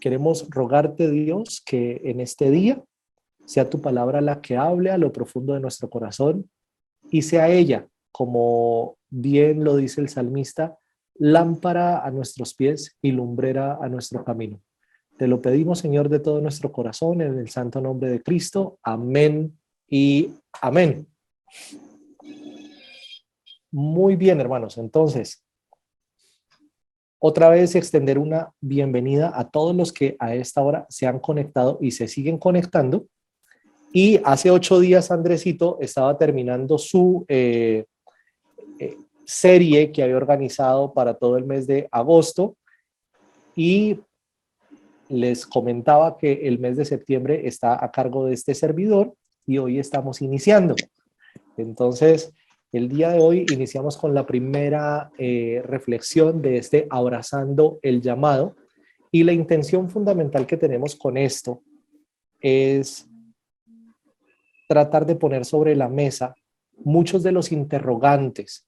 Queremos rogarte, Dios, que en este día sea tu palabra la que hable a lo profundo de nuestro corazón y sea ella, como bien lo dice el salmista, lámpara a nuestros pies y lumbrera a nuestro camino. Te lo pedimos, Señor, de todo nuestro corazón, en el santo nombre de Cristo. Amén y amén. Muy bien, hermanos. Entonces, otra vez extender una bienvenida a todos los que a esta hora se han conectado y se siguen conectando. Y hace 8 días, Andresito estaba terminando su serie que había organizado para todo el mes de agosto y les comentaba que el mes de septiembre está a cargo de este servidor y hoy estamos iniciando. Entonces, el día de hoy iniciamos con la primera reflexión de este Abrazando el Llamado, y la intención fundamental que tenemos con esto es tratar de poner sobre la mesa muchos de los interrogantes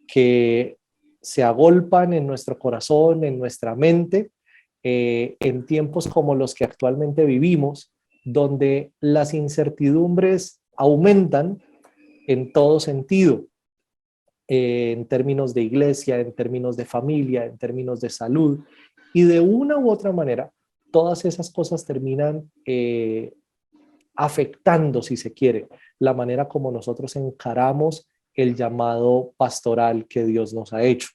que se agolpan en nuestro corazón, en nuestra mente, en tiempos como los que actualmente vivimos, donde las incertidumbres aumentan en todo sentido, en términos de iglesia, en términos de familia, en términos de salud, y de una u otra manera, todas esas cosas terminan afectando, si se quiere, la manera como nosotros encaramos el llamado pastoral que Dios nos ha hecho.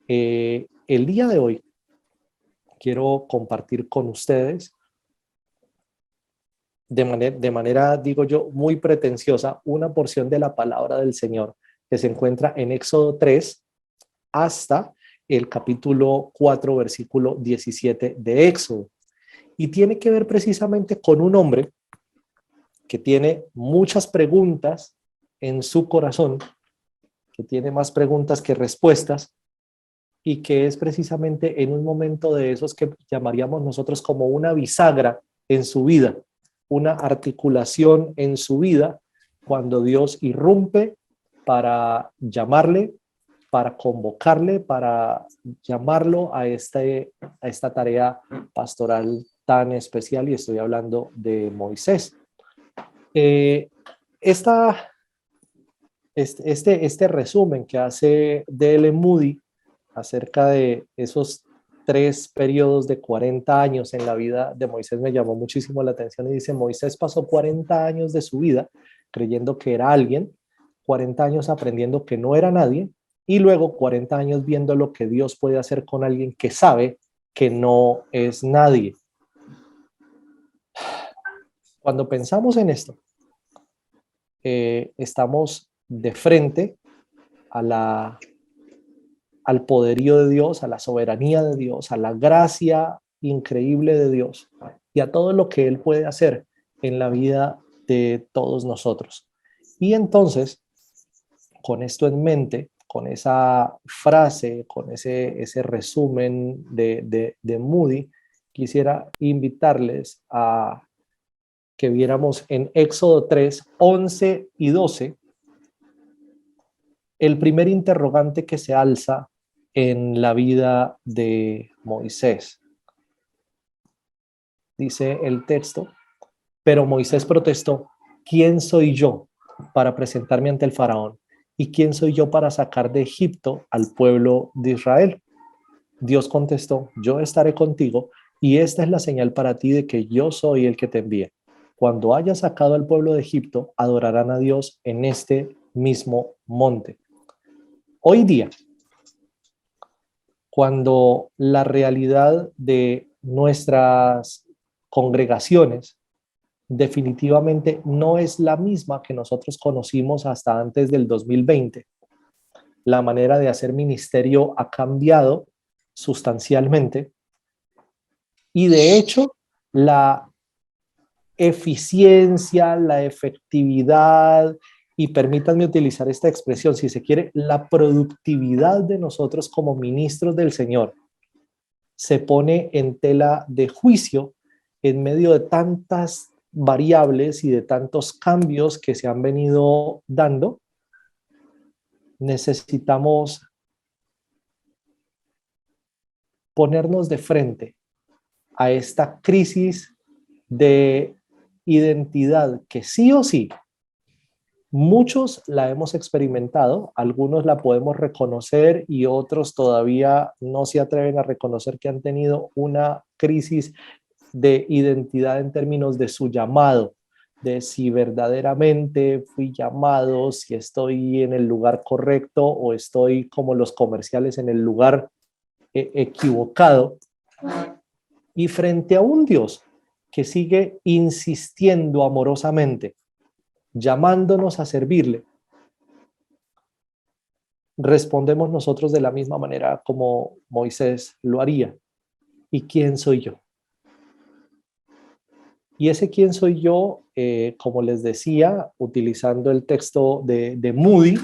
El día de hoy quiero compartir con ustedes de manera, digo yo, muy pretenciosa, una porción de la palabra del Señor que se encuentra en Éxodo 3 hasta el capítulo 4, versículo 17 de Éxodo. Y tiene que ver precisamente con un hombre que tiene muchas preguntas en su corazón, que tiene más preguntas que respuestas, y que es precisamente en un momento de esos que llamaríamos nosotros como una bisagra en su vida, una articulación en su vida, cuando Dios irrumpe para llamarle, para convocarle, para llamarlo a esta tarea pastoral tan especial, y estoy hablando de Moisés. Este resumen que hace D.L. Moody acerca de esos 3 periodos de 40 años en la vida de Moisés me llamó muchísimo la atención, y dice: Moisés pasó 40 años de su vida creyendo que era alguien, 40 años aprendiendo que no era nadie, y luego 40 años viendo lo que Dios puede hacer con alguien que sabe que no es nadie. Cuando pensamos en esto, estamos de frente al poderío de Dios, a la soberanía de Dios, a la gracia increíble de Dios y a todo lo que Él puede hacer en la vida de todos nosotros. Y entonces, con esto en mente, con esa frase, con ese resumen de Moody, quisiera invitarles a que viéramos en Éxodo 3, 11 y 12, el primer interrogante que se alza en la vida de Moisés. Dice el texto: pero Moisés protestó: ¿quién soy yo para presentarme ante el faraón? ¿Y quién soy yo para sacar de Egipto al pueblo de Israel? Dios contestó: yo estaré contigo, y esta es la señal para ti de que yo soy el que te envía. Cuando hayas sacado al pueblo de Egipto, adorarán a Dios en este mismo monte. Hoy día, cuando la realidad de nuestras congregaciones definitivamente no es la misma que nosotros conocimos hasta antes del 2020, la manera de hacer ministerio ha cambiado sustancialmente, y de hecho la eficiencia, la efectividad, y permítanme utilizar esta expresión, si se quiere, la productividad de nosotros como ministros del Señor se pone en tela de juicio en medio de tantas variables y de tantos cambios que se han venido dando. Necesitamos ponernos de frente a esta crisis de identidad que sí o sí, muchos la hemos experimentado, algunos la podemos reconocer y otros todavía no se atreven a reconocer que han tenido una crisis de identidad en términos de su llamado, de si verdaderamente fui llamado, si estoy en el lugar correcto o estoy como los comerciales en el lugar equivocado. Y frente a un Dios que sigue insistiendo amorosamente, llamándonos a servirle, respondemos nosotros de la misma manera como Moisés lo haría. ¿Y quién soy yo? Y ese quién soy yo, como les decía, utilizando el texto de Moody,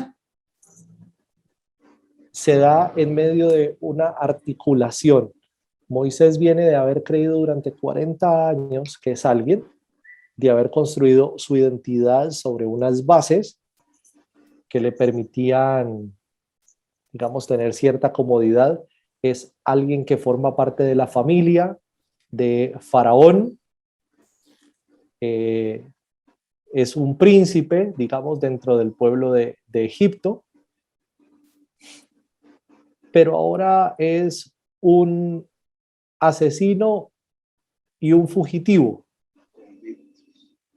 se da en medio de una articulación. Moisés viene de haber creído durante 40 años que es alguien, de haber construido su identidad sobre unas bases que le permitían, digamos, tener cierta comodidad. Es alguien que forma parte de la familia de Faraón, es un príncipe, digamos, dentro del pueblo de Egipto, pero ahora es un asesino y un fugitivo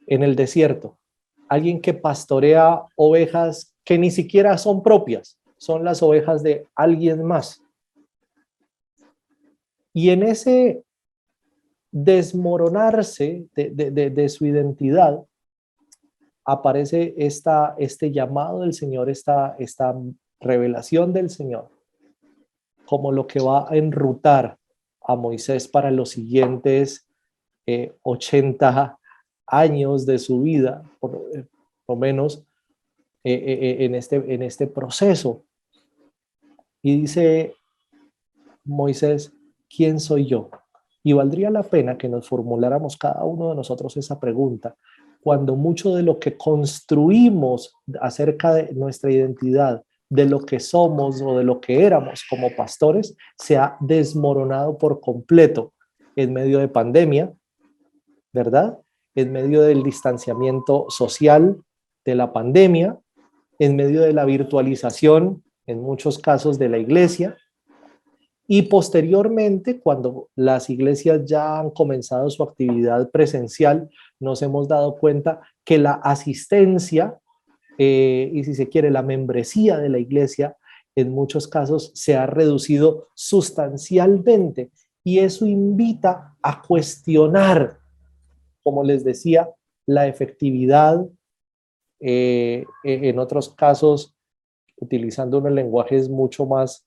en el desierto. Alguien que pastorea ovejas que ni siquiera son propias, son las ovejas de alguien más. Y en ese desmoronarse de su identidad, aparece este llamado del Señor, esta revelación del Señor, como lo que va a enrutar a Moisés para los siguientes 80 años de su vida, por lo menos en este proceso. Y dice Moisés, ¿quién soy yo? Y valdría la pena que nos formuláramos cada uno de nosotros esa pregunta, cuando mucho de lo que construimos acerca de nuestra identidad, de lo que somos o de lo que éramos como pastores, se ha desmoronado por completo en medio de pandemia, ¿verdad? En medio del distanciamiento social de la pandemia, en medio de la virtualización, en muchos casos de la iglesia, y posteriormente, cuando las iglesias ya han comenzado su actividad presencial, nos hemos dado cuenta que la asistencia y si se quiere la membresía de la iglesia en muchos casos se ha reducido sustancialmente y eso invita a cuestionar, como les decía, la efectividad, en otros casos utilizando unos lenguajes mucho más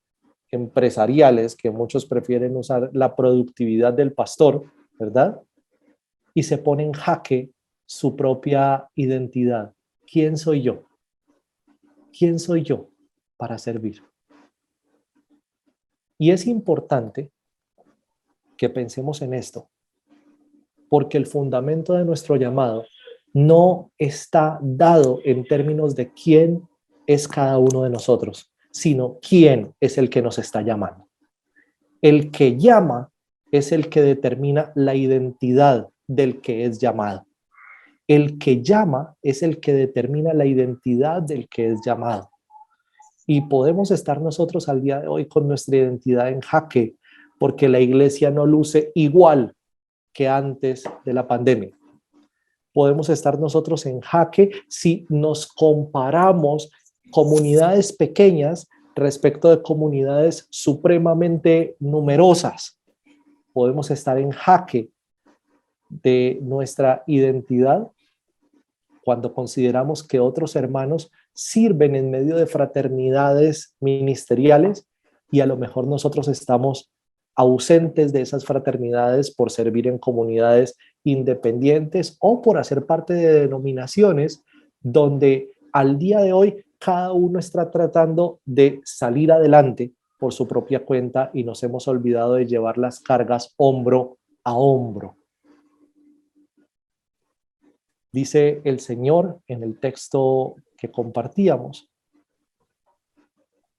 empresariales, que muchos prefieren usar la productividad del pastor, ¿verdad? Y se pone en jaque su propia identidad. ¿Quién soy yo? ¿Quién soy yo para servir? Y es importante que pensemos en esto, porque el fundamento de nuestro llamado no está dado en términos de quién es cada uno de nosotros, sino quién es el que nos está llamando. El que llama es el que determina la identidad del que es llamado. El que llama es el que determina la identidad del que es llamado. Y podemos estar nosotros al día de hoy con nuestra identidad en jaque, porque la iglesia no luce igual que antes de la pandemia. Podemos estar nosotros en jaque si nos comparamos comunidades pequeñas respecto de comunidades supremamente numerosas. Podemos estar en jaque de nuestra identidad cuando consideramos que otros hermanos sirven en medio de fraternidades ministeriales y a lo mejor nosotros estamos ausentes de esas fraternidades por servir en comunidades independientes o por hacer parte de denominaciones donde al día de hoy cada uno está tratando de salir adelante por su propia cuenta y nos hemos olvidado de llevar las cargas hombro a hombro. Dice el Señor en el texto que compartíamos,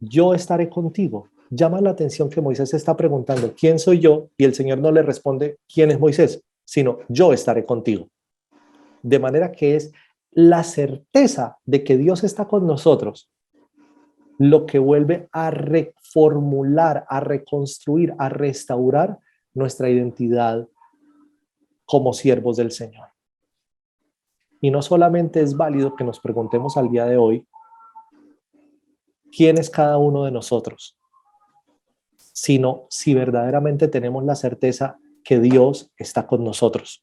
yo estaré contigo Llama la atención que Moisés está preguntando, ¿quién soy yo? Y el Señor no le responde, ¿quién es Moisés? Sino, yo estaré contigo. De manera que es la certeza de que Dios está con nosotros lo que vuelve a reformular, a reconstruir, a restaurar nuestra identidad como siervos del Señor. Y no solamente es válido que nos preguntemos al día de hoy, ¿quién es cada uno de nosotros? Sino si verdaderamente tenemos la certeza que Dios está con nosotros.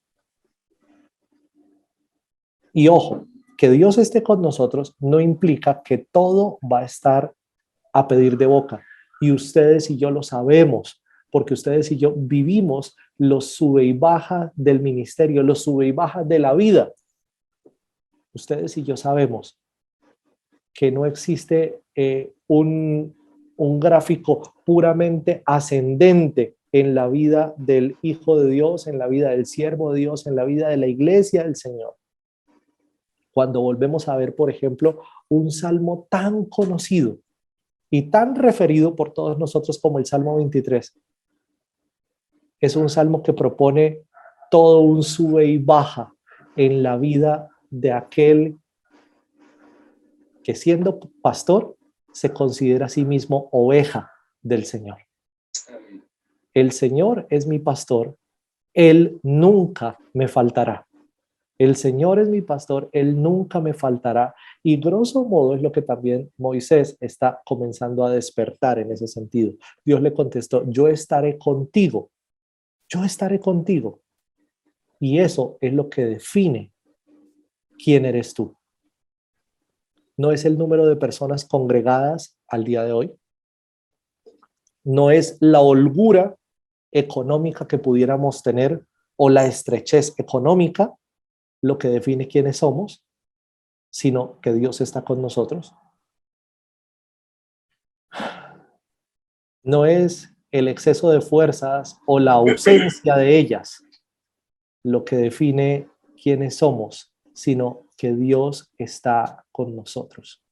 Y ojo, que Dios esté con nosotros no implica que todo va a estar a pedir de boca. Y ustedes y yo lo sabemos, porque ustedes y yo vivimos los sube y baja del ministerio, los sube y baja de la vida. Ustedes y yo sabemos que no existe un gráfico puramente ascendente en la vida del Hijo de Dios, en la vida del siervo de Dios, en la vida de la iglesia del Señor. Cuando volvemos a ver, por ejemplo, un salmo tan conocido y tan referido por todos nosotros como el Salmo 23, es un salmo que propone todo un sube y baja en la vida de aquel que siendo pastor se considera a sí mismo oveja del Señor. El Señor es mi pastor, Él nunca me faltará. El Señor es mi pastor, Él nunca me faltará. Y grosso modo es lo que también Moisés está comenzando a despertar en ese sentido. Dios le contestó, yo estaré contigo, yo estaré contigo. Y eso es lo que define quién eres tú. No es el número de personas congregadas al día de hoy, no es la holgura económica que pudiéramos tener o la estrechez económica lo que define quiénes somos, sino que Dios está con nosotros. No es el exceso de fuerzas o la ausencia de ellas lo que define quiénes somos, sino que Dios está con nosotros.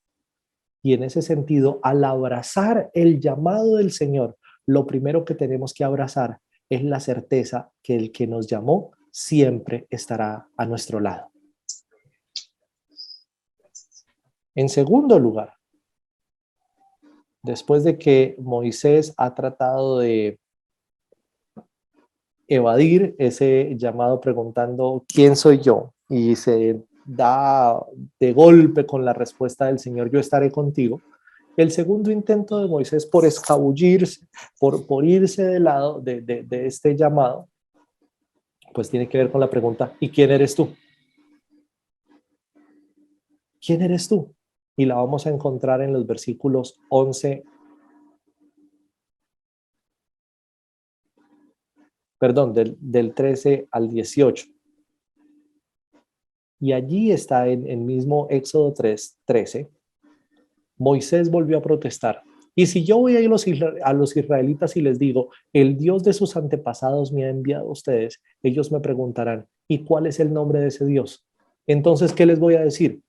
Y en ese sentido, al abrazar el llamado del Señor, lo primero que tenemos que abrazar es la certeza que el que nos llamó siempre estará a nuestro lado. En segundo lugar, después de que Moisés ha tratado de evadir ese llamado preguntando ¿quién soy yo? Y se da de golpe con la respuesta del Señor, yo estaré contigo. El segundo intento de Moisés por escabullirse, por irse de lado de este llamado, pues tiene que ver con la pregunta, ¿y quién eres tú? ¿Quién eres tú? Y la vamos a encontrar en los versículos 11, perdón, del 13 al 18. Y allí está en el mismo Éxodo 13. Moisés volvió a protestar. Y si yo voy a ir a los israelitas y les digo, el Dios de sus antepasados me ha enviado a ustedes, ellos me preguntarán, ¿y cuál es el nombre de ese Dios? Entonces, ¿qué les voy a decir?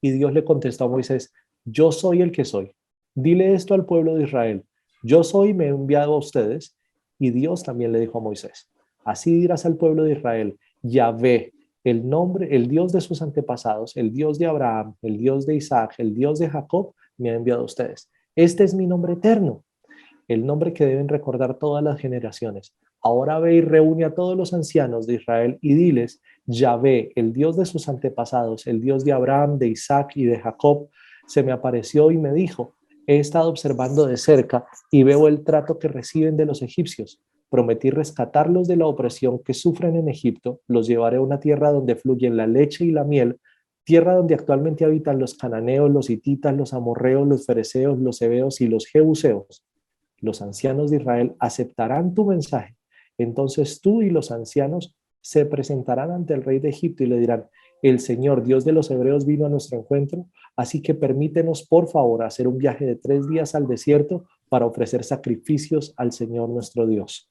Y Dios le contestó a Moisés, yo soy el que soy. Dile esto al pueblo de Israel. Yo soy, me he enviado a ustedes. Y Dios también le dijo a Moisés, así dirás al pueblo de Israel, Yahvé, el nombre, el Dios de sus antepasados, el Dios de Abraham, el Dios de Isaac, el Dios de Jacob, me ha enviado a ustedes. Este es mi nombre eterno, el nombre que deben recordar todas las generaciones. Ahora ve y reúne a todos los ancianos de Israel y diles, Yahvé, el Dios de sus antepasados, el Dios de Abraham, de Isaac y de Jacob, se me apareció y me dijo, he estado observando de cerca y veo el trato que reciben de los egipcios. Prometí rescatarlos de la opresión que sufren en Egipto, los llevaré a una tierra donde fluyen la leche y la miel, tierra donde actualmente habitan los cananeos, los hititas, los amorreos, los fereceos, los heveos y los jebuseos. Los ancianos de Israel aceptarán tu mensaje. Entonces tú y los ancianos se presentarán ante el rey de Egipto y le dirán, el Señor, Dios de los hebreos, vino a nuestro encuentro, así que permítenos, por favor, hacer un viaje de 3 días al desierto para ofrecer sacrificios al Señor nuestro Dios.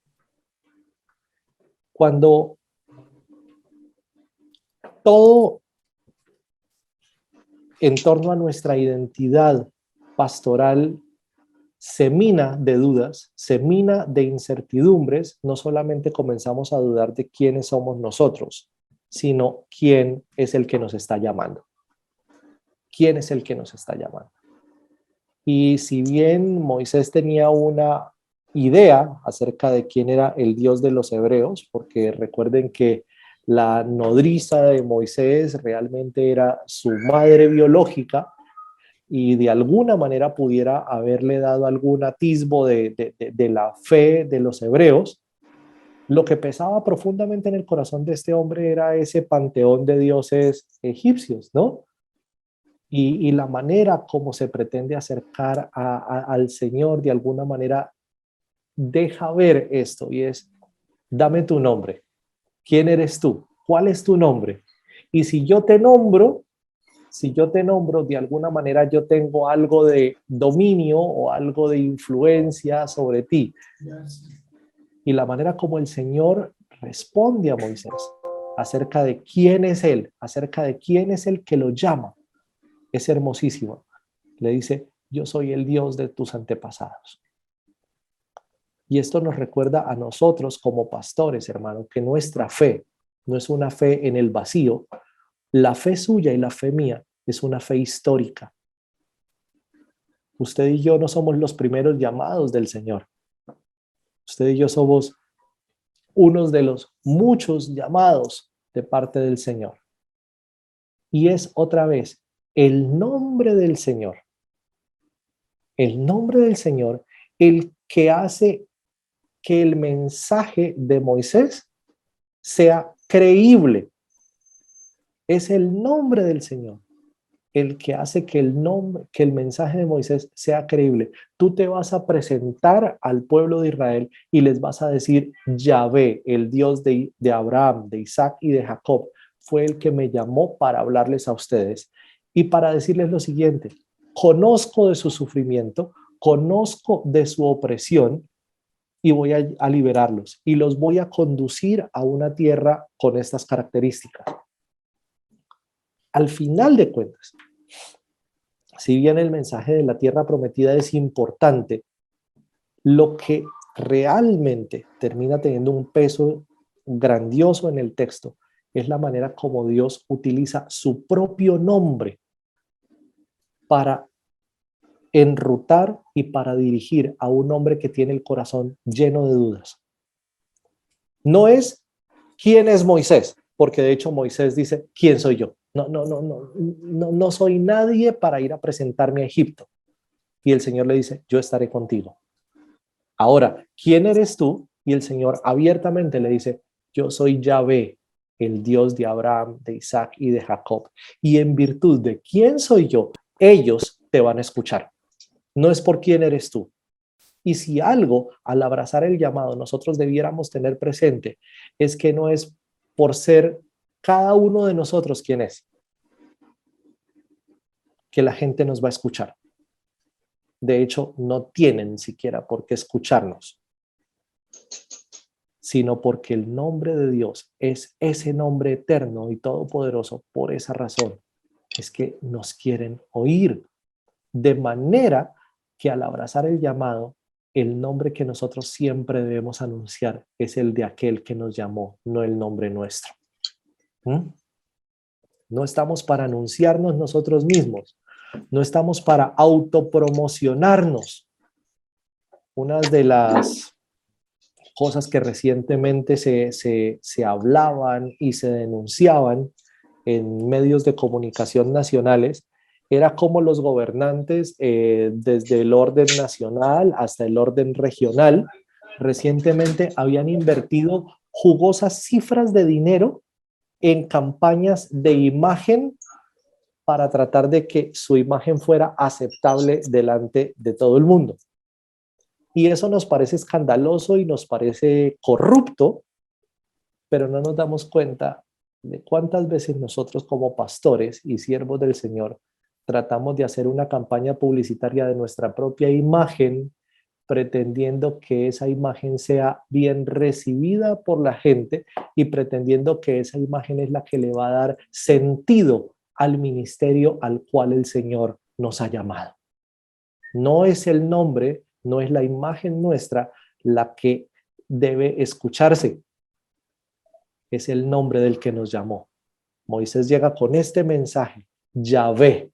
Cuando todo en torno a nuestra identidad pastoral se mina de dudas, se mina de incertidumbres, no solamente comenzamos a dudar de quiénes somos nosotros, sino quién es el que nos está llamando. ¿Quién es el que nos está llamando? Y si bien Moisés tenía una idea acerca de quién era el Dios de los hebreos, porque recuerden que la nodriza de Moisés realmente era su madre biológica, y de alguna manera pudiera haberle dado algún atisbo de la fe de los hebreos, lo que pesaba profundamente en el corazón de este hombre era ese panteón de dioses egipcios, ¿no? Y la manera como se pretende acercar al Señor de alguna manera deja ver esto, y es: dame tu nombre. ¿Quién eres tú? ¿Cuál es tu nombre? Y si yo te nombro, de alguna manera yo tengo algo de dominio o algo de influencia sobre ti. Y la manera como el Señor responde a Moisés acerca de quién es Él, acerca de quién es el que lo llama, es hermosísimo. Le dice: yo soy el Dios de tus antepasados. Y esto nos recuerda a nosotros como pastores, hermano, que nuestra fe no es una fe en el vacío. La fe suya y la fe mía es una fe histórica. Usted y yo no somos los primeros llamados del Señor. Usted y yo somos unos de los muchos llamados de parte del Señor. Y es otra vez el nombre del Señor, el que hace que el mensaje de Moisés sea creíble. Es el nombre del Señor el que hace que el mensaje de Moisés sea creíble. Tú te vas a presentar al pueblo de Israel y les vas a decir: Yahvé, el Dios de Abraham, de Isaac y de Jacob, fue el que me llamó para hablarles a ustedes y para decirles lo siguiente: conozco de su sufrimiento, conozco de su opresión, y voy a liberarlos y los voy a conducir a una tierra con estas características. Al final de cuentas, si bien el mensaje de la tierra prometida es importante, lo que realmente termina teniendo un peso grandioso en el texto es la manera como Dios utiliza su propio nombre para enrutar y para dirigir a un hombre que tiene el corazón lleno de dudas. No es quién es Moisés, porque de hecho Moisés dice: ¿quién soy yo? No soy nadie para ir a presentarme a Egipto. Y el Señor le dice: yo estaré contigo. Ahora, ¿quién eres tú? Y el Señor abiertamente le dice: yo soy Yahvé, el Dios de Abraham, de Isaac y de Jacob. Y en virtud de quién soy yo, ellos te van a escuchar. No es por quién eres tú. Y si algo, al abrazar el llamado, nosotros debiéramos tener presente, es que no es por ser cada uno de nosotros quien es, que la gente nos va a escuchar. De hecho, no tienen siquiera por qué escucharnos, sino porque el nombre de Dios es ese nombre eterno y todopoderoso. Por esa razón es que nos quieren oír, de manera que al abrazar el llamado, el nombre que nosotros siempre debemos anunciar es el de aquel que nos llamó, no el nombre nuestro. No estamos para anunciarnos nosotros mismos, no estamos para autopromocionarnos. Una de las cosas que recientemente se hablaban y se denunciaban en medios de comunicación nacionales era cómo los gobernantes, desde el orden nacional hasta el orden regional, recientemente habían invertido jugosas cifras de dinero en campañas de imagen para tratar de que su imagen fuera aceptable delante de todo el mundo. Y eso nos parece escandaloso y nos parece corrupto, pero no nos damos cuenta de cuántas veces nosotros como pastores y siervos del Señor tratamos de hacer una campaña publicitaria de nuestra propia imagen, pretendiendo que esa imagen sea bien recibida por la gente y pretendiendo que esa imagen es la que le va a dar sentido al ministerio al cual el Señor nos ha llamado. No es el nombre no es la imagen nuestra la que debe escucharse, es el nombre del que nos llamó. Moisés llega con este mensaje: Yahvé,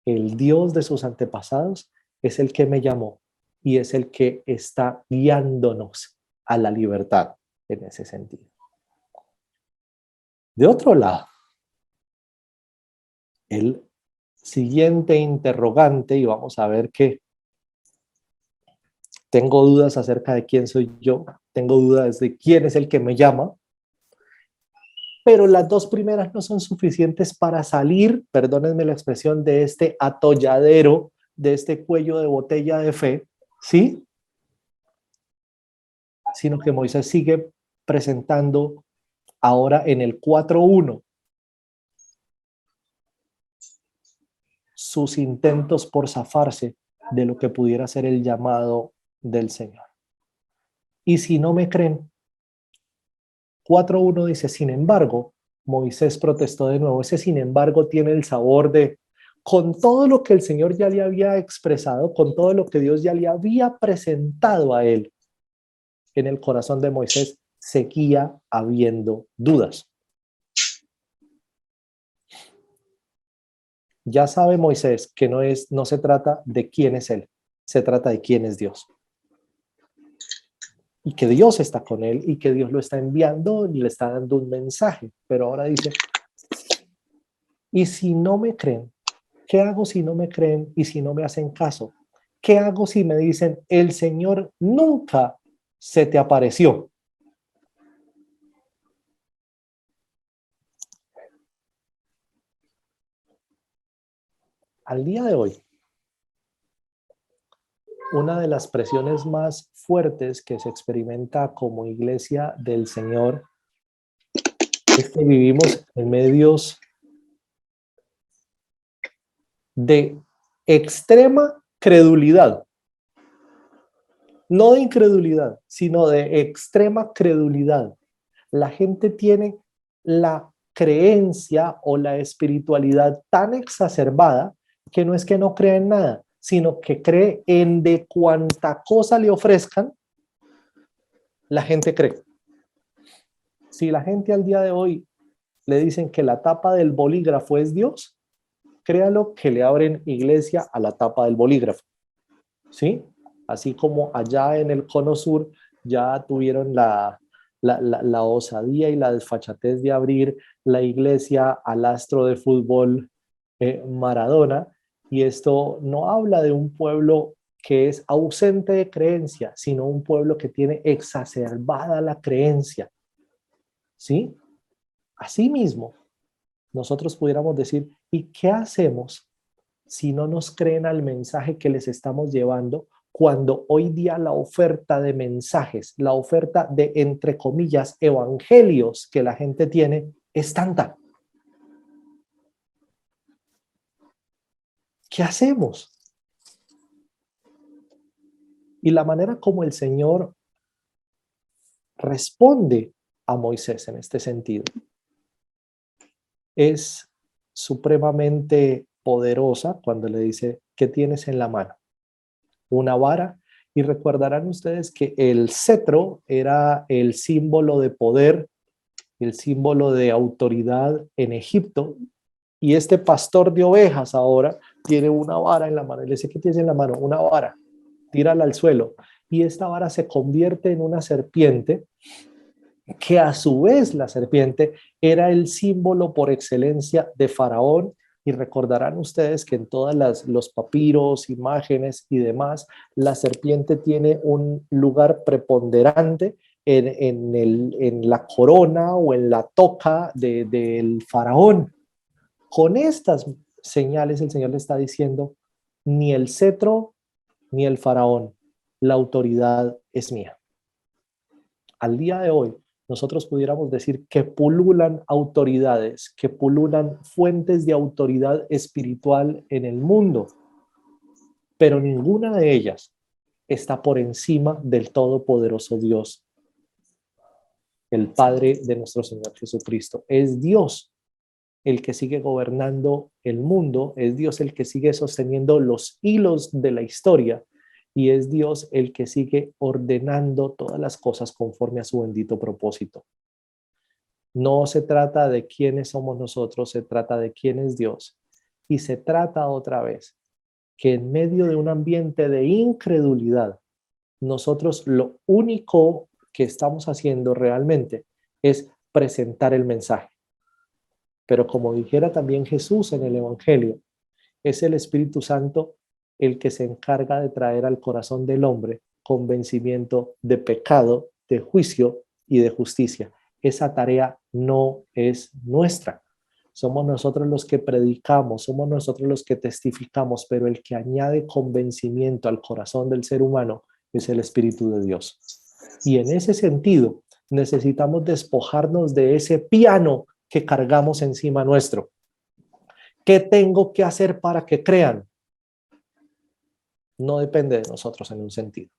el Dios de sus antepasados, es el que me llamó y es el que está guiándonos a la libertad en ese sentido. De otro lado, el siguiente interrogante, y vamos a ver que tengo dudas acerca de quién soy yo, tengo dudas de quién es el que me llama, pero las dos primeras no son suficientes para salir, perdónenme la expresión, de este atolladero, de este cuello de botella de fe, ¿sí? Sino que Moisés sigue presentando ahora en el 4.1 sus intentos por zafarse de lo que pudiera ser el llamado del Señor. Y si no me creen, 4.1 dice: sin embargo, Moisés protestó de nuevo. Ese sin embargo tiene el sabor de, con todo lo que el Señor ya le había expresado, con todo lo que Dios ya le había presentado a él, en el corazón de Moisés seguía habiendo dudas. Ya sabe Moisés que no se trata de quién es él, se trata de quién es Dios. Y que Dios está con él y que Dios lo está enviando y le está dando un mensaje. Pero ahora dice: y si no me creen, ¿qué hago si no me creen y si no me hacen caso? ¿Qué hago si me dicen: el Señor nunca se te apareció? Al día de hoy, una de las presiones más fuertes que se experimenta como iglesia del Señor es que vivimos en medios de extrema credulidad, no de incredulidad, sino de extrema credulidad. La gente tiene la creencia o la espiritualidad tan exacerbada que no es que no cree en nada, sino que cree en de cuanta cosa le ofrezcan, la gente cree. Si la gente al día de hoy le dicen que la tapa del bolígrafo es Dios, créalo que le abren iglesia a la tapa del bolígrafo, ¿sí? Así como allá en el Cono Sur ya tuvieron la osadía y la desfachatez de abrir la iglesia al astro de fútbol Maradona, y esto no habla de un pueblo que es ausente de creencia, sino un pueblo que tiene exacerbada la creencia, ¿sí? Asimismo, nosotros pudiéramos decir: ¿y qué hacemos si no nos creen al mensaje que les estamos llevando, cuando hoy día la oferta de mensajes, la oferta de, entre comillas, evangelios que la gente tiene es tanta? ¿Qué hacemos? Y la manera como el Señor responde a Moisés en este sentido es supremamente poderosa cuando le dice: ¿qué tienes en la mano? Una vara. Y recordarán ustedes que el cetro era el símbolo de poder, el símbolo de autoridad en Egipto, y este pastor de ovejas ahora tiene una vara en la mano y le dice: ¿qué tienes en la mano? Una vara, tírala al suelo, y esta vara se convierte en una serpiente, que a su vez la serpiente era el símbolo por excelencia de Faraón. Y recordarán ustedes que en todas los papiros, imágenes y demás, la serpiente tiene un lugar preponderante en la corona o en la toca del faraón. Con estas señales el Señor le está diciendo: ni el cetro ni el faraón, la autoridad es mía. Al día de hoy, nosotros pudiéramos decir que pululan autoridades, que pululan fuentes de autoridad espiritual en el mundo, pero ninguna de ellas está por encima del todopoderoso Dios, el Padre de nuestro Señor Jesucristo. Es Dios el que sigue gobernando el mundo, es Dios el que sigue sosteniendo los hilos de la historia, y es Dios el que sigue ordenando todas las cosas conforme a su bendito propósito. No se trata de quiénes somos nosotros, se trata de quién es Dios. Y se trata otra vez que en medio de un ambiente de incredulidad, nosotros lo único que estamos haciendo realmente es presentar el mensaje. Pero como dijera también Jesús en el Evangelio, es el Espíritu Santo el que se encarga de traer al corazón del hombre convencimiento de pecado, de juicio y de justicia. Esa tarea no es nuestra. Somos nosotros los que predicamos, somos nosotros los que testificamos, pero el que añade convencimiento al corazón del ser humano es el Espíritu de Dios. Y en ese sentido, necesitamos despojarnos de ese piano que cargamos encima nuestro. ¿Qué tengo que hacer para que crean? No depende de nosotros en un sentido.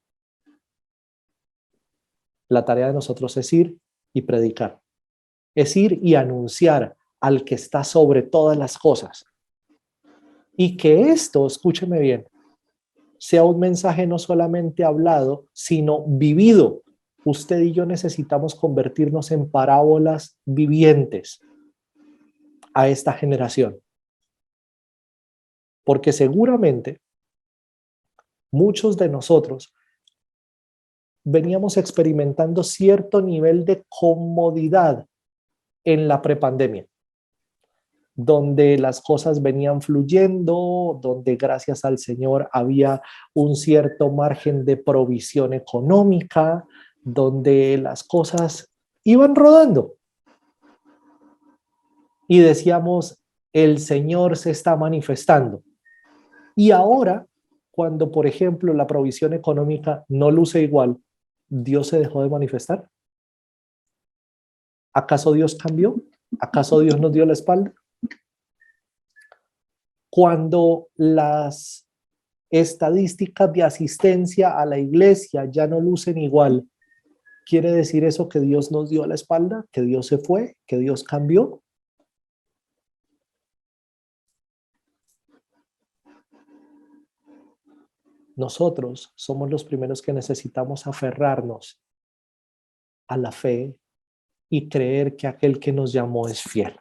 La tarea de nosotros es ir y predicar. Es ir y anunciar al que está sobre todas las cosas. Y que esto, escúcheme bien, sea un mensaje no solamente hablado, sino vivido. Usted y yo necesitamos convertirnos en parábolas vivientes a esta generación. Porque seguramente muchos de nosotros veníamos experimentando cierto nivel de comodidad en la prepandemia, donde las cosas venían fluyendo, donde gracias al Señor había un cierto margen de provisión económica, donde las cosas iban rodando. Y decíamos, el Señor se está manifestando. Y ahora, cuando por ejemplo la provisión económica no luce igual, ¿Dios se dejó de manifestar? ¿Acaso Dios cambió? ¿Acaso Dios nos dio la espalda? Cuando las estadísticas de asistencia a la iglesia ya no lucen igual, ¿quiere decir eso que Dios nos dio la espalda? ¿Que Dios se fue? ¿Que Dios cambió? Nosotros somos los primeros que necesitamos aferrarnos a la fe y creer que aquel que nos llamó es fiel.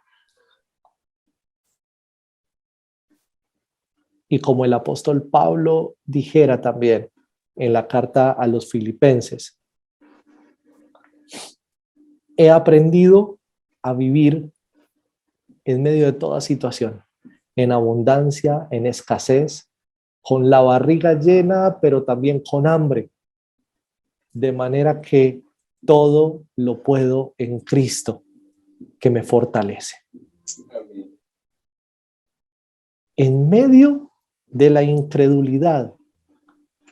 Y como el apóstol Pablo dijera también en la carta a los Filipenses, he aprendido a vivir en medio de toda situación, en abundancia, en escasez, con la barriga llena, pero también con hambre, de manera que todo lo puedo en Cristo, que me fortalece. En medio de la incredulidad,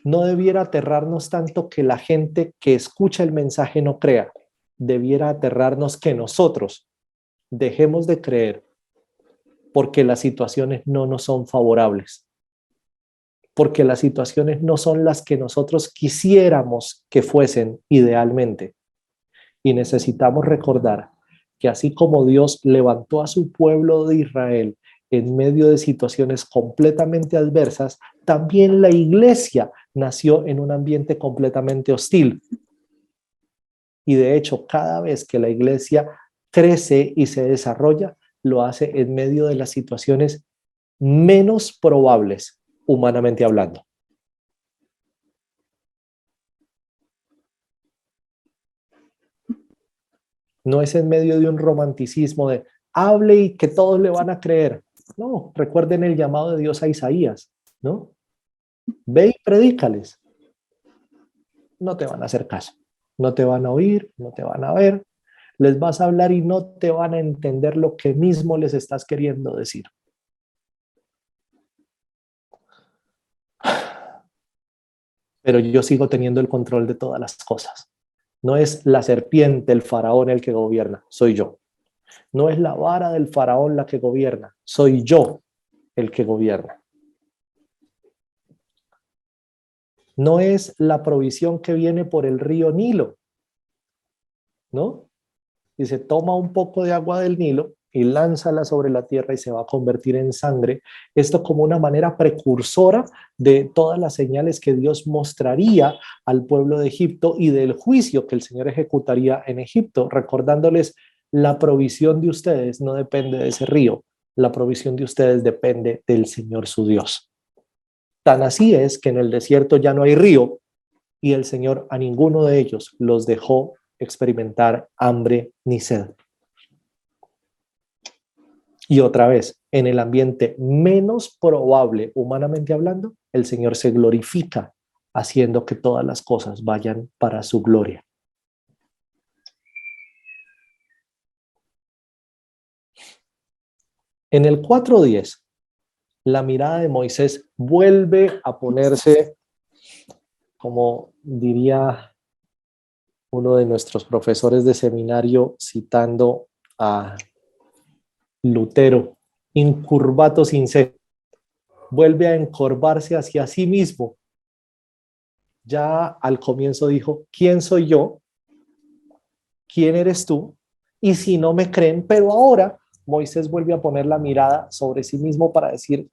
no debiera aterrarnos tanto que la gente que escucha el mensaje no crea. Debiera aterrarnos que nosotros dejemos de creer porque las situaciones no nos son favorables, porque las situaciones no son las que nosotros quisiéramos que fuesen idealmente. Y necesitamos recordar que así como Dios levantó a su pueblo de Israel en medio de situaciones completamente adversas, también la iglesia nació en un ambiente completamente hostil. Y de hecho, cada vez que la iglesia crece y se desarrolla, lo hace en medio de las situaciones menos probables, humanamente hablando. No es en medio de un romanticismo de hable y que todos le van a creer. No, recuerden el llamado de Dios a Isaías, ¿no? Ve y predícales. No te van a hacer caso, no te van a oír, no te van a ver. Les vas a hablar y no te van a entender lo que mismo les estás queriendo decir. Pero yo sigo teniendo el control de todas las cosas. No es la serpiente, el faraón el que gobierna, soy yo. No es la vara del faraón la que gobierna, soy yo el que gobierna. No es la provisión que viene por el río Nilo, ¿no? Dice, toma un poco de agua del Nilo y lánzala sobre la tierra y se va a convertir en sangre. Esto como una manera precursora de todas las señales que Dios mostraría al pueblo de Egipto y del juicio que el Señor ejecutaría en Egipto, recordándoles la provisión de ustedes no depende de ese río, la provisión de ustedes depende del Señor su Dios. Tan así es que en el desierto ya no hay río y el Señor a ninguno de ellos los dejó experimentar hambre ni sed. Y otra vez, en el ambiente menos probable, humanamente hablando, el Señor se glorifica haciendo que todas las cosas vayan para su gloria. En el 4:10, la mirada de Moisés vuelve a ponerse, como diría uno de nuestros profesores de seminario, citando a Lutero, incurvato sin ser, vuelve a encorvarse hacia sí mismo. Ya al comienzo dijo, ¿quién soy yo? ¿Quién eres tú? Y si no me creen, pero ahora Moisés vuelve a poner la mirada sobre sí mismo para decir,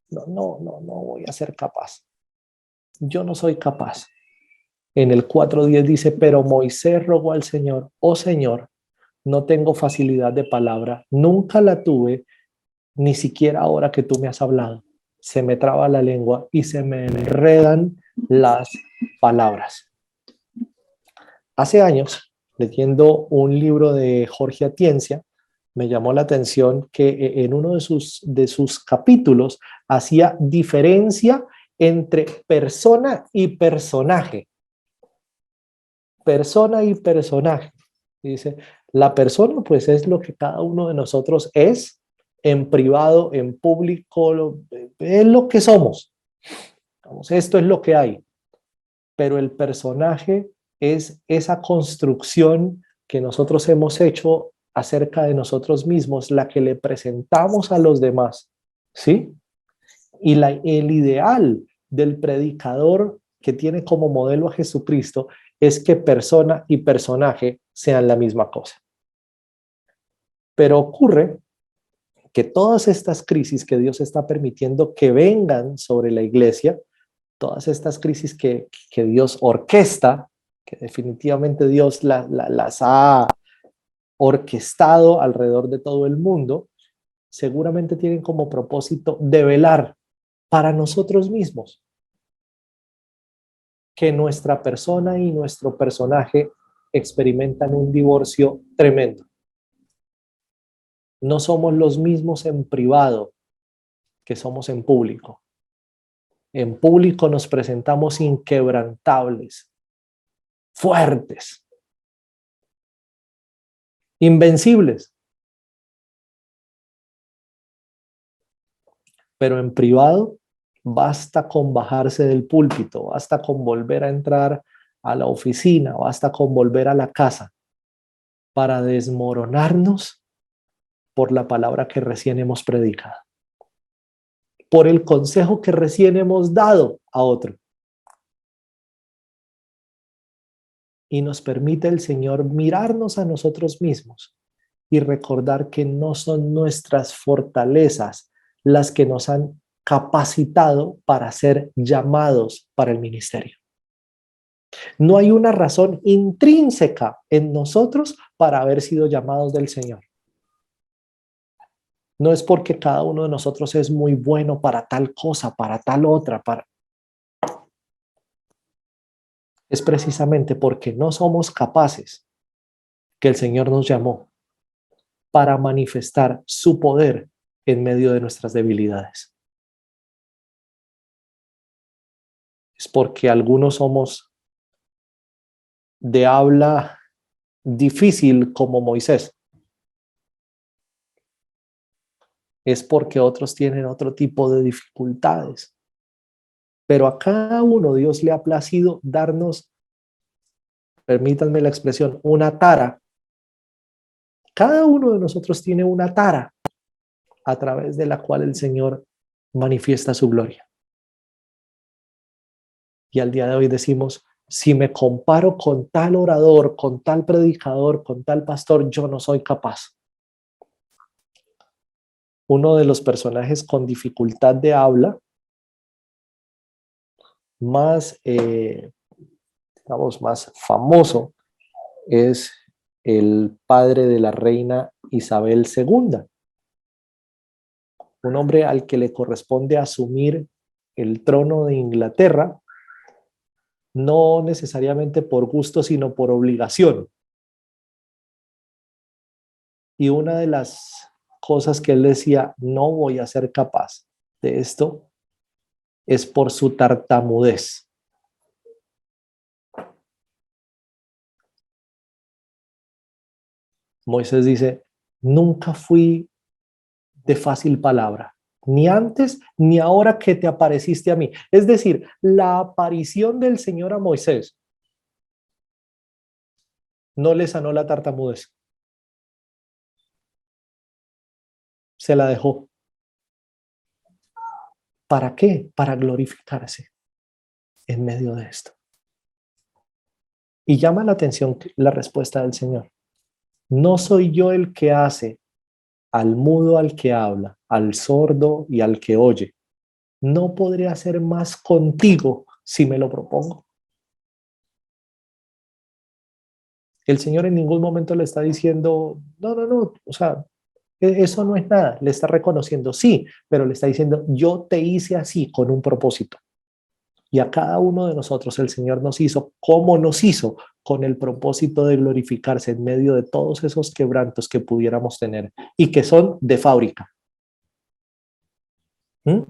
no voy a ser capaz. Yo no soy capaz. En el 4:10 dice, pero Moisés rogó al Señor, oh Señor, no tengo facilidad de palabra, nunca la tuve, ni siquiera ahora que tú me has hablado. Se me traba la lengua y se me enredan las palabras. Hace años, leyendo un libro de Jorge Atienza, me llamó la atención que en uno de sus capítulos hacía diferencia entre persona y personaje. Persona y personaje. Dice, la persona pues es lo que cada uno de nosotros es en privado, en público, es lo que somos. Vamos, esto es lo que hay. Pero el personaje es esa construcción que nosotros hemos hecho acerca de nosotros mismos, la que le presentamos a los demás, ¿sí? Y el ideal del predicador que tiene como modelo a Jesucristo es que persona y personaje sean la misma cosa. Pero ocurre que todas estas crisis que Dios está permitiendo que vengan sobre la iglesia, todas estas crisis que Dios orquesta, que definitivamente Dios las ha orquestado alrededor de todo el mundo, seguramente tienen como propósito develar para nosotros mismos que nuestra persona y nuestro personaje experimentan un divorcio tremendo. No somos los mismos en privado que somos en público. En público nos presentamos inquebrantables, fuertes, invencibles. Pero en privado basta con bajarse del púlpito, basta con volver a entrar a la oficina, basta con volver a la casa para desmoronarnos por la palabra que recién hemos predicado, por el consejo que recién hemos dado a otro. Y nos permite el Señor mirarnos a nosotros mismos y recordar que no son nuestras fortalezas las que nos han capacitado para ser llamados para el ministerio. No hay una razón intrínseca en nosotros para haber sido llamados del Señor. No es porque cada uno de nosotros es muy bueno para tal cosa, para tal otra, es precisamente porque no somos capaces que el Señor nos llamó para manifestar su poder en medio de nuestras debilidades. Es porque algunos somos de habla difícil como Moisés. Es porque otros tienen otro tipo de dificultades. Pero a cada uno Dios le ha placido darnos, permítanme la expresión, una tara. Cada uno de nosotros tiene una tara a través de la cual el Señor manifiesta su gloria. Y al día de hoy decimos, si me comparo con tal orador, con tal predicador, con tal pastor, yo no soy capaz. Uno de los personajes con dificultad de habla, más, digamos, más famoso, es el padre de la reina Isabel II, un hombre al que le corresponde asumir el trono de Inglaterra, no necesariamente por gusto, sino por obligación. Y una de las cosas que él decía, no voy a ser capaz de esto, es por su tartamudez. Moisés dice, nunca fui de fácil palabra, ni antes ni ahora que te apareciste a mí. Es decir, la aparición del Señor a Moisés no le sanó la tartamudez, se la dejó. ¿Para qué? Para glorificarse en medio de esto. Y llama la atención la respuesta del Señor. No soy yo el que hace al mudo al que habla, al sordo y al que oye. No podré hacer más contigo si me lo propongo. El Señor en ningún momento le está diciendo, no, no, no, o sea, eso no es nada. Le está reconociendo, sí, pero le está diciendo, yo te hice así con un propósito. Y a cada uno de nosotros el Señor nos hizo como nos hizo, con el propósito de glorificarse en medio de todos esos quebrantos que pudiéramos tener y que son de fábrica. ¿Mm?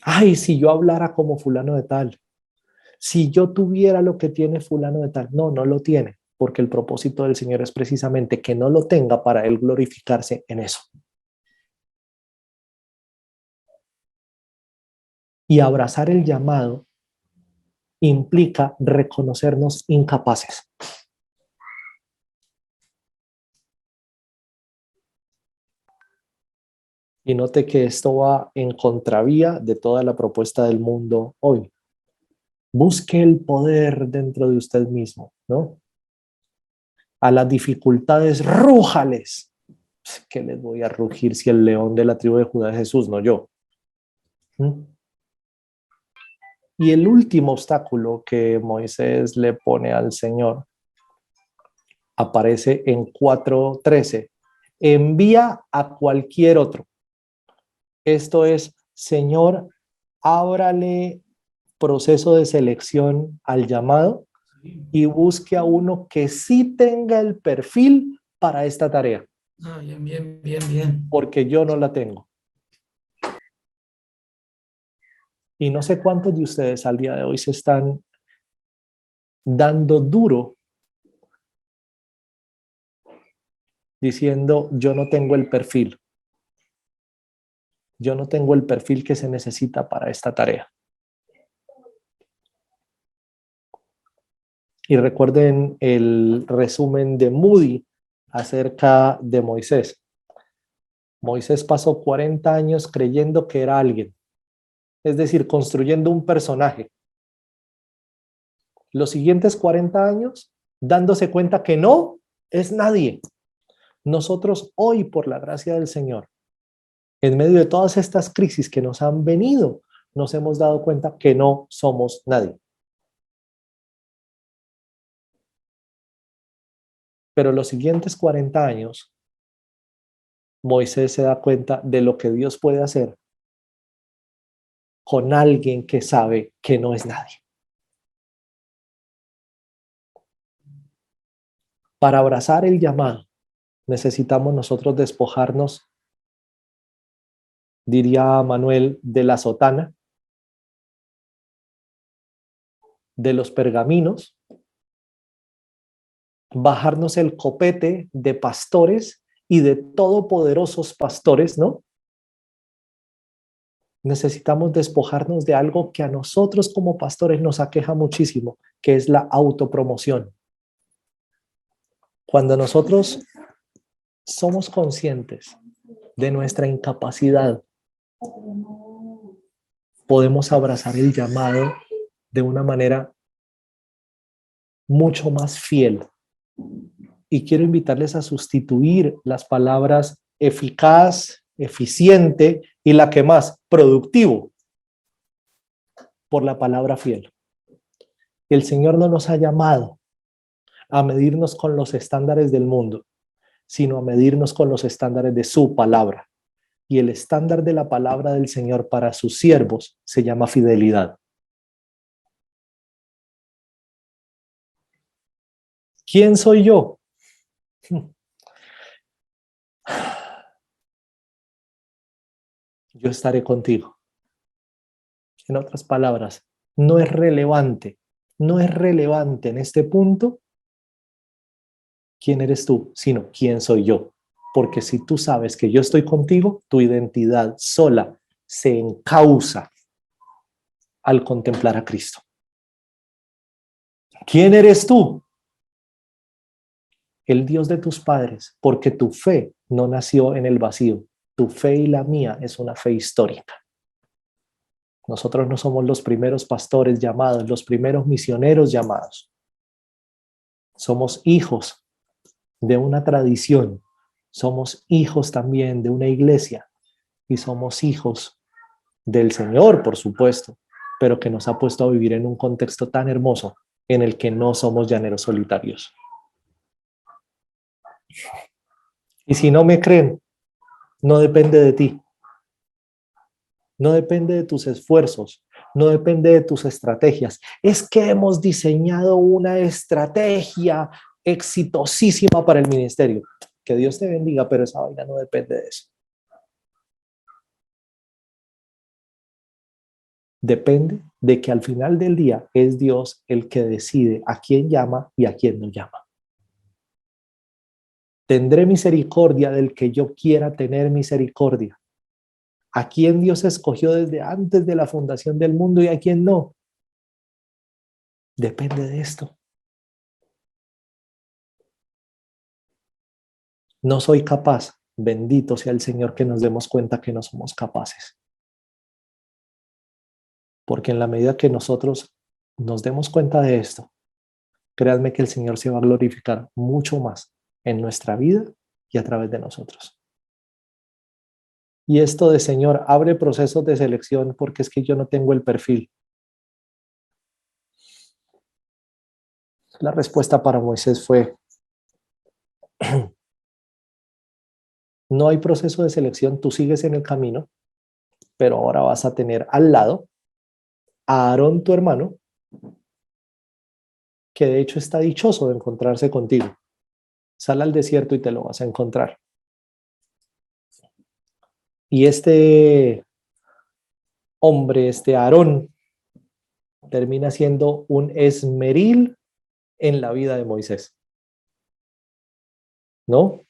Ay, si yo hablara como fulano de tal, si yo tuviera lo que tiene fulano de tal. No, no lo tiene, porque el propósito del Señor es precisamente que no lo tenga para él glorificarse en eso. Y abrazar el llamado implica reconocernos incapaces. Y note que esto va en contravía de toda la propuesta del mundo hoy. Busque el poder dentro de usted mismo, ¿no? A las dificultades, rújales. ¿Qué les voy a rugir si el león de la tribu de Judá es Jesús, no yo? ¿Mm? Y el último obstáculo que Moisés le pone al Señor aparece en 4:13. Envía a cualquier otro. Esto es, Señor, ábrale proceso de selección al llamado y busque a uno que sí tenga el perfil para esta tarea. Ah, bien, bien, bien, bien. Porque yo no la tengo. Y no sé cuántos de ustedes al día de hoy se están dando duro diciendo, yo no tengo el perfil. Yo no tengo el perfil que se necesita para esta tarea. Y recuerden el resumen de Moody acerca de Moisés. Moisés pasó 40 años creyendo que era alguien, es decir, construyendo un personaje. Los siguientes 40 años dándose cuenta que no es nadie. Nosotros hoy, por la gracia del Señor, en medio de todas estas crisis que nos han venido, nos hemos dado cuenta que no somos nadie. Pero los siguientes 40 años, Moisés se da cuenta de lo que Dios puede hacer con alguien que sabe que no es nadie. Para abrazar el llamado, necesitamos nosotros despojarnos, diría Manuel, de la sotana, de los pergaminos, bajarnos el copete de pastores y de todopoderosos pastores, ¿no? Necesitamos despojarnos de algo que a nosotros como pastores nos aqueja muchísimo, que es la autopromoción. Cuando nosotros somos conscientes de nuestra incapacidad, podemos abrazar el llamado de una manera mucho más fiel Y quiero invitarles a sustituir las palabras eficaz, eficiente y la que más, productivo, por la palabra fiel. El Señor no nos ha llamado a medirnos con los estándares del mundo, sino a medirnos con los estándares de su palabra. Y el estándar de la palabra del Señor para sus siervos se llama fidelidad. ¿Quién soy yo? Yo estaré contigo. En otras palabras, no es relevante en este punto quién eres tú, sino quién soy yo. Porque si tú sabes que yo estoy contigo, tu identidad sola se encausa al contemplar a Cristo. ¿Quién eres tú? El Dios de tus padres, porque tu fe no nació en el vacío. Tu fe y la mía es una fe histórica. Nosotros no somos los primeros pastores llamados, los primeros misioneros llamados. Somos hijos de una tradición. Somos hijos también de una iglesia y somos hijos del Señor, por supuesto, pero que nos ha puesto a vivir en un contexto tan hermoso en el que no somos llaneros solitarios. Y si no me creen, no depende de ti, no depende de tus esfuerzos, no depende de tus estrategias. Es que hemos diseñado una estrategia exitosísima para el ministerio. Que Dios te bendiga, pero esa vaina no depende de eso. Depende de que al final del día es Dios el que decide a quién llama y a quién no llama. Tendré misericordia del que yo quiera tener misericordia. ¿A quién Dios escogió desde antes de la fundación del mundo y a quién no? Depende de esto. No soy capaz. Bendito sea el Señor que nos demos cuenta que no somos capaces. Porque en la medida que nosotros nos demos cuenta de esto, créanme que el Señor se va a glorificar mucho más en nuestra vida y a través de nosotros. Y esto de Señor, abre procesos de selección porque es que yo no tengo el perfil. La respuesta para Moisés fue, no hay proceso de selección, tú sigues en el camino, pero ahora vas a tener al lado a Aarón, tu hermano, que de hecho está dichoso de encontrarse contigo. Sal al desierto y te lo vas a encontrar. Y este hombre, este Aarón, termina siendo un esmeril en la vida de Moisés, ¿no?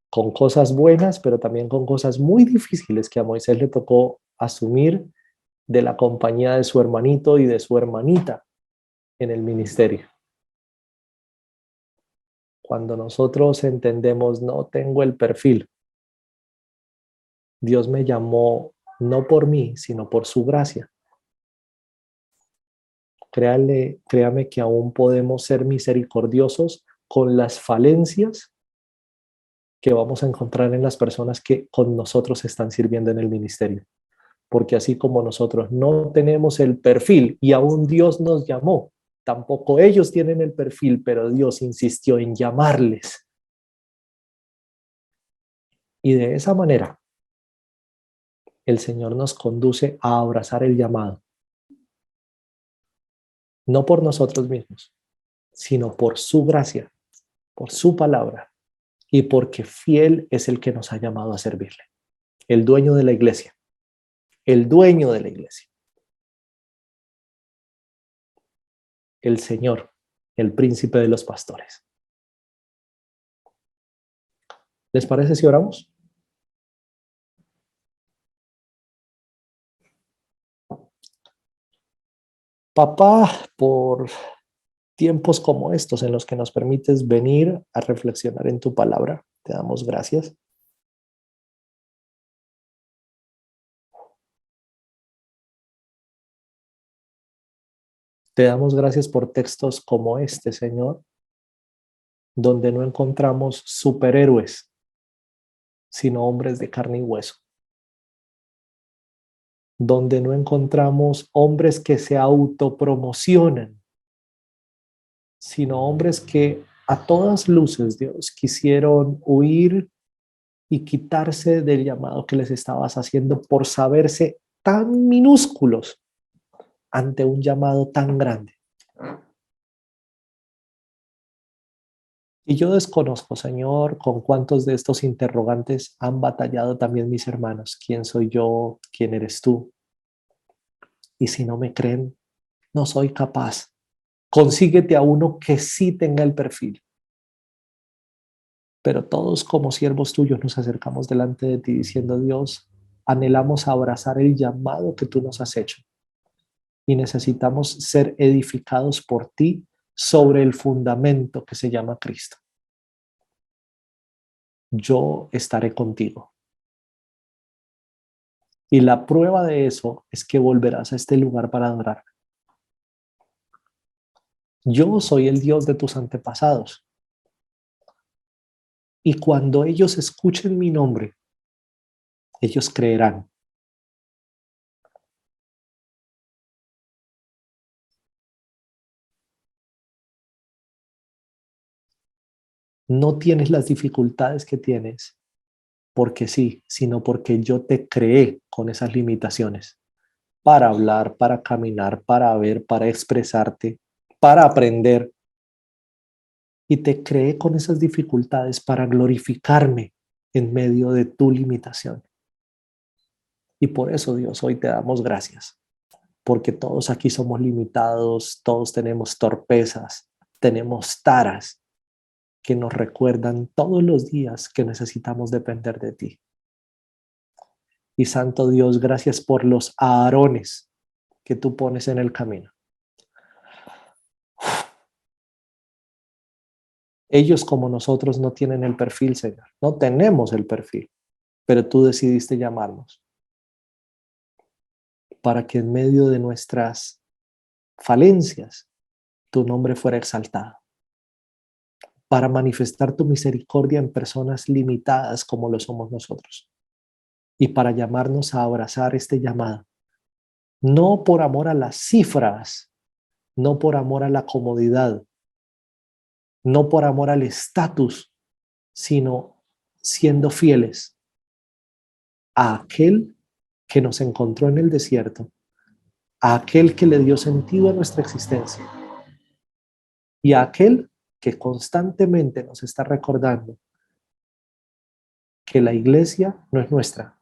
Con cosas buenas, pero también con cosas muy difíciles que a Moisés le tocó asumir de la compañía de su hermanito y de su hermanita en el ministerio. Cuando nosotros entendemos, no tengo el perfil, Dios me llamó no por mí, sino por su gracia. Créame que aún podemos ser misericordiosos con las falencias que vamos a encontrar en las personas que con nosotros están sirviendo en el ministerio. Porque así como nosotros no tenemos el perfil y aún Dios nos llamó, tampoco ellos tienen el perfil, pero Dios insistió en llamarles. Y de esa manera, el Señor nos conduce a abrazar el llamado. No por nosotros mismos, sino por su gracia, por su palabra y porque fiel es el que nos ha llamado a servirle. El dueño de la iglesia, el dueño de la iglesia, el Señor, el príncipe de los pastores. ¿Les parece si oramos? Papá, por tiempos como estos en los que nos permites venir a reflexionar en tu palabra, te damos gracias. Te damos gracias por textos como este, Señor, donde no encontramos superhéroes, sino hombres de carne y hueso, donde no encontramos hombres que se autopromocionan, sino hombres que a todas luces, Dios, quisieron huir y quitarse del llamado que les estabas haciendo por saberse tan minúsculos ante un llamado tan grande. Y yo desconozco, Señor, con cuántos de estos interrogantes han batallado también mis hermanos. ¿Quién soy yo? ¿Quién eres tú? Y si no me creen, no soy capaz. Consíguete a uno que sí tenga el perfil. Pero todos como siervos tuyos nos acercamos delante de ti diciendo, Dios, anhelamos abrazar el llamado que tú nos has hecho y necesitamos ser edificados por ti sobre el fundamento que se llama Cristo. Yo estaré contigo. Y la prueba de eso es que volverás a este lugar para adorarme. Yo soy el Dios de tus antepasados. Y cuando ellos escuchen mi nombre, ellos creerán. No tienes las dificultades que tienes porque sí, sino porque yo te creé con esas limitaciones para hablar, para caminar, para ver, para expresarte, para aprender. Y te creé con esas dificultades para glorificarme en medio de tu limitación. Y por eso, Dios, hoy te damos gracias, porque todos aquí somos limitados, todos tenemos torpezas, tenemos taras que nos recuerdan todos los días que necesitamos depender de ti. Y Santo Dios, gracias por los Aarones que tú pones en el camino. Ellos como nosotros no tienen el perfil, Señor. No tenemos el perfil, pero tú decidiste llamarnos para que en medio de nuestras falencias tu nombre fuera exaltado, para manifestar tu misericordia en personas limitadas como lo somos nosotros y para llamarnos a abrazar este llamado, no por amor a las cifras, no por amor a la comodidad, no por amor al estatus, sino siendo fieles a aquel que nos encontró en el desierto, a aquel que le dio sentido a nuestra existencia y a aquel que constantemente nos está recordando que la iglesia no es nuestra,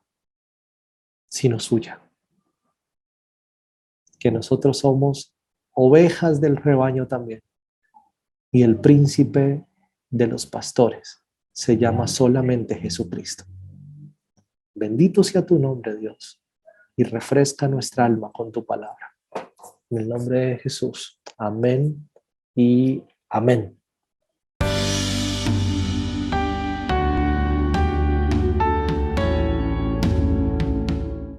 sino suya, que nosotros somos ovejas del rebaño también y el príncipe de los pastores se llama solamente Jesucristo. Bendito sea tu nombre, Dios, y refresca nuestra alma con tu palabra. En el nombre de Jesús. Amén y amén.